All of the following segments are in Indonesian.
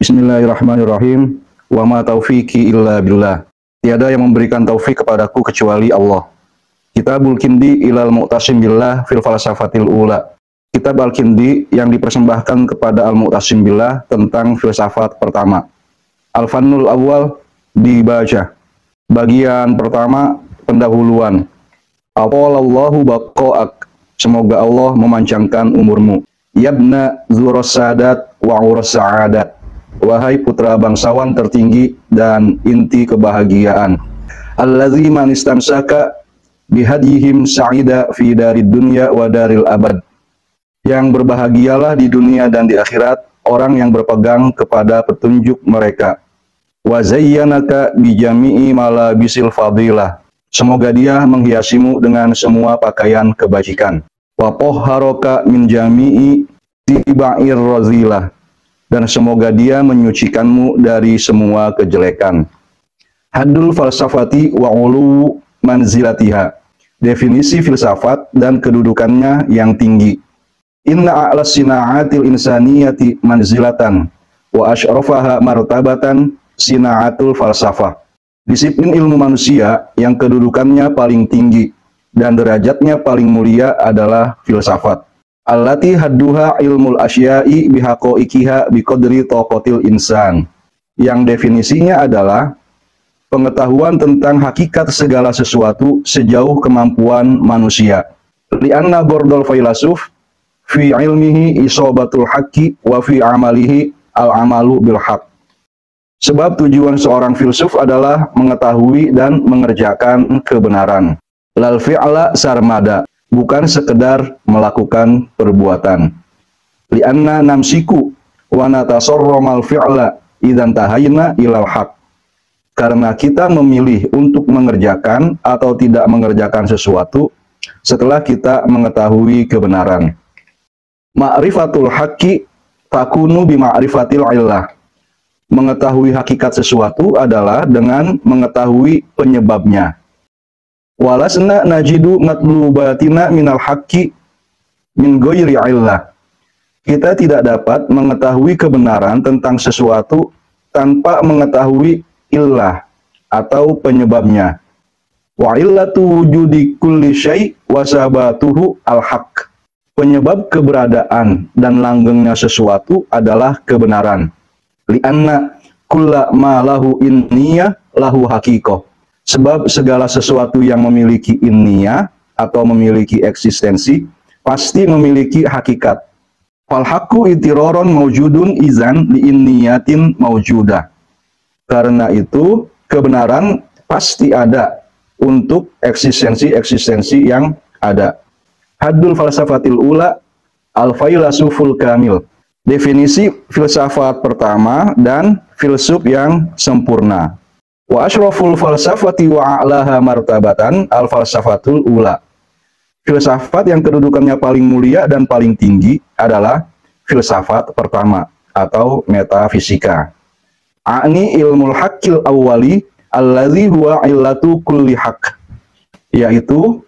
Bismillahirrahmanirrahim. Wa ma taufiqi illa billah. Tiada yang memberikan taufik kepadaku kecuali Allah. Kitabul Kindi ilal Mu'tasim billah fil falsafatil ula. Kitab Al-Kindi yang dipersembahkan kepada Al-Mu'tasim billah tentang filsafat pertama. Al-Fannul Awwal dibaca. Bagian pertama, pendahuluan. Atallahu baqa'ak. Semoga Allah memanjangkan umurmu. Yabna zuros sadat wa uros sa'adat. Wahai putra bangsawan tertinggi dan inti kebahagiaan. Allazi man istamsaka bihadihim sa'ida fi darid dunya wa daril abad. Yang berbahagialah di dunia dan di akhirat orang yang berpegang kepada petunjuk mereka. Wa zayyanaka bijami'i malabisil fadilah. Semoga dia menghiasimu dengan semua pakaian kebajikan. Wa tahharaka min jami'i tiba'ir razilah. Dan semoga dia menyucikanmu dari semua kejelekan. Haddul falsafati wa ulu manzilatiha. Definisi filsafat dan kedudukannya yang tinggi. Inna a'las sina'atil insaniyati manzilatan wa asyrafaha martabatan sina'atul falsafah. Disiplin ilmu manusia yang kedudukannya paling tinggi dan derajatnya paling mulia adalah filsafat. Allati hadduha ilmul asya'i bihaqaiqiha biqadri taqatil insan. Yang definisinya adalah pengetahuan tentang hakikat segala sesuatu sejauh kemampuan manusia. Li'anna bordol failasuf fi ilmihi isobatul haqqi wa fi amalihi al-amalu bil haqq. Sebab tujuan seorang filsuf adalah mengetahui dan mengerjakan kebenaran. Lal fi'la sarmada, bukan sekedar melakukan perbuatan. Li'anna namsiku wa natasarramal fi'la idzan tahayna ilal haq. Karena kita memilih untuk mengerjakan atau tidak mengerjakan sesuatu setelah kita mengetahui kebenaran. Ma'rifatul haqqi takunu bima'rifatil illah. Mengetahui hakikat sesuatu adalah dengan mengetahui penyebabnya. Walasna najidu matlubatina minal haqqi min ghairi illah. Kita tidak dapat mengetahui kebenaran tentang sesuatu tanpa mengetahui illah atau penyebabnya. Wa illatu wujudi kulli syai' wa sabatuhu al-haqq. Penyebab keberadaan dan langgengnya sesuatu adalah kebenaran. Li'anna kulla ma lahu inniyah lahu haqiqah. Sebab segala sesuatu yang memiliki inniyah atau memiliki eksistensi pasti memiliki hakikat. Fal haqqu itiraron maujudun izan li inniyatin maujudah. Karena itu kebenaran pasti ada untuk eksistensi-eksistensi yang ada. Haddul falsafatil ula al-failasuful kamil. Definisi filsafat pertama dan filsuf yang sempurna. Wa asyraful falsafati wa a'laha martabatan al-falsafatul ula. Filsafat yang kedudukannya paling mulia dan paling tinggi adalah filsafat pertama atau metafisika. A'ni ilmul haqqil awwali allazi huwa illatu kulli haqq. Yaitu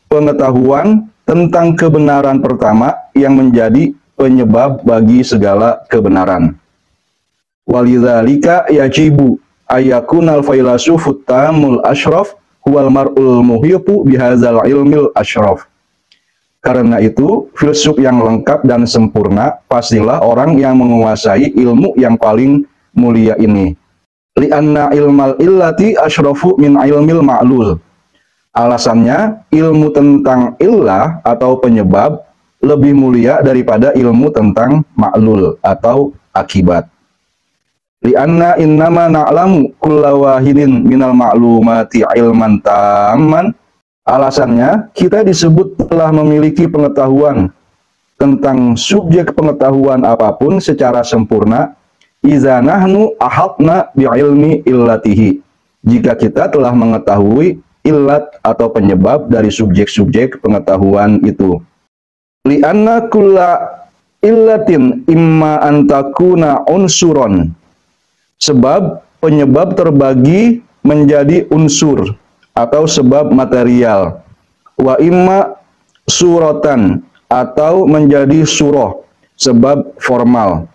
pengetahuan tentang kebenaran pertama yang menjadi penyebab bagi segala kebenaran. Walidzalika yajibu ayakunal failasufut tamul asyraf huwal mar'ul muhitu bihadzal ilmil asyraf. Karena itu, filsuf yang lengkap dan sempurna pastilah orang yang menguasai ilmu yang paling mulia ini. Li'anna ilmal illati asyrafu min ilmil ma'lul. Alasannya, ilmu tentang illah atau penyebab lebih mulia daripada ilmu tentang ma'lul atau akibat. Li'anna innama na'lamu kulla wahidin minal ma'lumati ilman tamman. Alasannya, kita disebut telah memiliki pengetahuan tentang subjek pengetahuan apapun secara sempurna iza nahnu ahadna bi'ilmi illatihi. Jika kita telah mengetahui illat atau penyebab dari subjek-subjek pengetahuan itu. Li'anna kulla illatin imma antakuna unsuron. Sebab penyebab terbagi menjadi unsur atau sebab material. Wa imma suratan atau menjadi surah, sebab formal.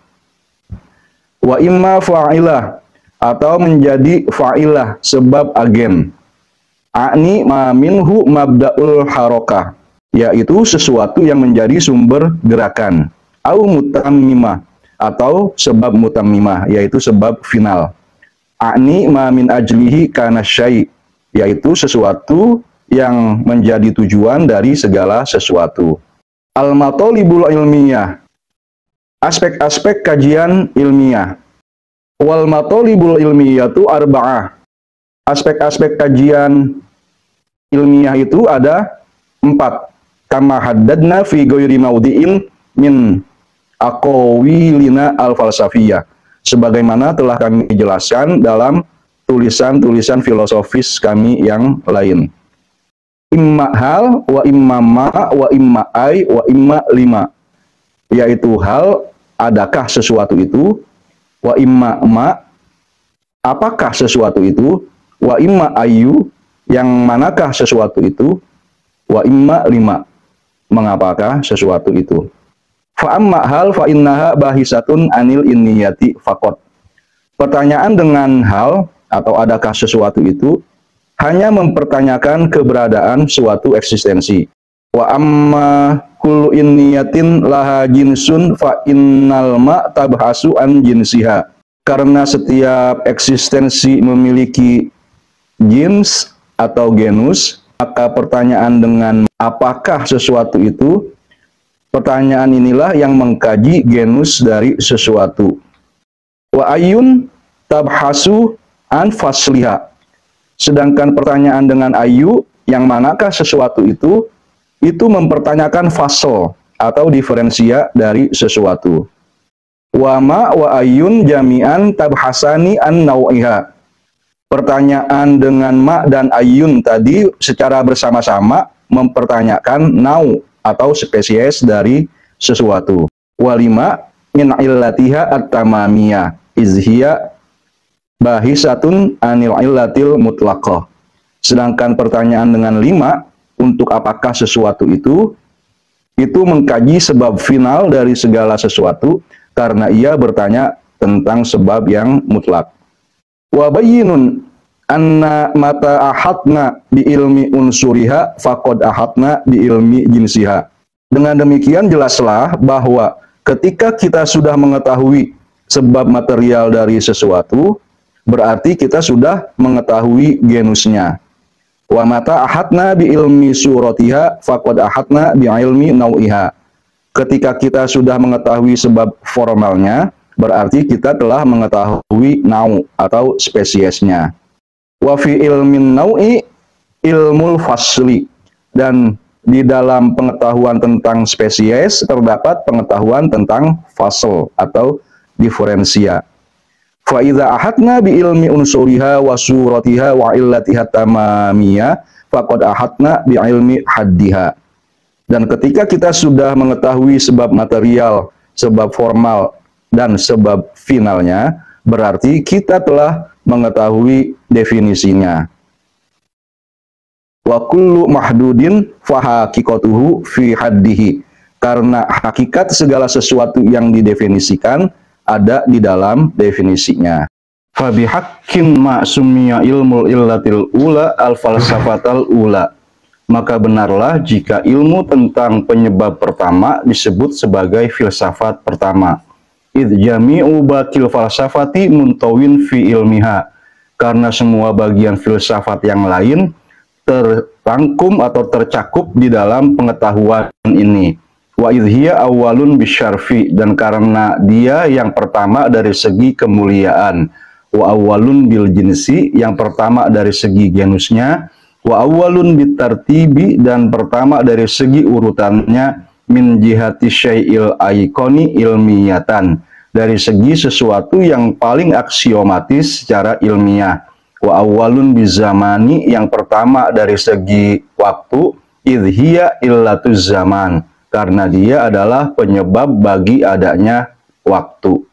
wa imma fa'ilah, atau menjadi fa'ilah sebab agen. A'ni ma minhu mabda'ul harokah, yaitu sesuatu yang menjadi sumber gerakan. Au mutammimah, atau sebab mutammimah, yaitu sebab final. A'ni ma min ajlihi kana syai', yaitu sesuatu yang menjadi tujuan dari segala sesuatu. Al-matolibul ilmiyah, aspek-aspek kajian ilmiah. Wal matolibul ilmiyatu arba'ah, aspek-aspek kajian ilmiah itu ada 4. Kama haddadna fi ghairi maudi'in min aqawilina al-falsafiyah, sebagaimana telah kami jelaskan dalam tulisan-tulisan filosofis kami yang lain. Imma hal, wa imma ma, wa imma ai, wa imma lima, yaitu hal, adakah sesuatu itu, wa imma ma, apakah sesuatu itu, wa imma ayu, yang manakah sesuatu itu, wa imma lima, mengapakah sesuatu itu. Fa amma hal fa innaha bahisatun anil inniyati faqat. Pertanyaan dengan hal atau adakah sesuatu itu hanya mempertanyakan keberadaan suatu eksistensi. Wa amma kullu inniyatin laha jinsun fa innal ma tabhasu an jinsiha. Karena setiap eksistensi memiliki jins atau genus, maka pertanyaan dengan apakah sesuatu itu, pertanyaan inilah yang mengkaji genus dari sesuatu. Wa ayun tabhasu an fasliha. Sedangkan pertanyaan dengan ayu, yang manakah sesuatu itu mempertanyakan fasl atau diferensia dari sesuatu. Wa ma wa ayun jami'an tabhasani an nau'iha. Pertanyaan dengan ma dan ayun tadi secara bersama-sama mempertanyakan nau atau spesies dari sesuatu. Walima min illatiha at-tamamiyah izhiya bahisatun anil illatil mutlaqah. Sedangkan pertanyaan dengan 5, untuk apakah sesuatu itu mengkaji sebab final dari segala sesuatu, karena ia bertanya tentang sebab yang mutlak. Wa bayyinun anna mata ahadna bi ilmi unsuriha faqad ahadna bi ilmi jinsiha. Dengan demikian jelaslah bahwa ketika kita sudah mengetahui sebab material dari sesuatu, berarti kita sudah mengetahui genusnya. Wa mata ahadna bi ilmi suratiha faqad ahadna bi ilmi nau'iha. Ketika kita sudah mengetahui sebab formalnya, berarti kita telah mengetahui nau atau spesiesnya. Wa fi ilmin nau'i ilmul fasli. Dan di dalam pengetahuan tentang spesies terdapat pengetahuan tentang fasl atau diferensia. Fa idza ahadna bi ilmi unsuriha wa suratiha wa illatiha tamamiyah faqad ahadna bi ilmi haddiha. Dan ketika kita sudah mengetahui sebab material, sebab formal, dan sebab finalnya, berarti kita telah mengetahui definisinya. Wa kullu mahdudin fa haqiqatuhu fi haddihi. Karena hakikat segala sesuatu yang didefinisikan ada di dalam definisinya. Fa bihaqqin ma summiya ilmul illatil ula al falsafatal ula. Maka benarlah jika ilmu tentang penyebab pertama disebut sebagai filsafat pertama. Idh jami'u bakil falsafati muntawin fi ilmiha. Karena semua bagian filsafat yang lain tertangkum atau tercakup di dalam pengetahuan ini. Wa idhiya awalun bisyarfi, dan karena dia yang pertama dari segi kemuliaan. Wa awalun bil jinsi, yang pertama dari segi genusnya. Wa awalun bitartibi, dan pertama dari segi urutannya. Min jihati syai'il aikoni ilmiyatan, dari segi sesuatu yang paling aksiomatis secara ilmiah. Wa awalun bizamani, yang pertama dari segi waktu. Idhiya illatuz zaman, karena dia adalah penyebab bagi adanya waktu.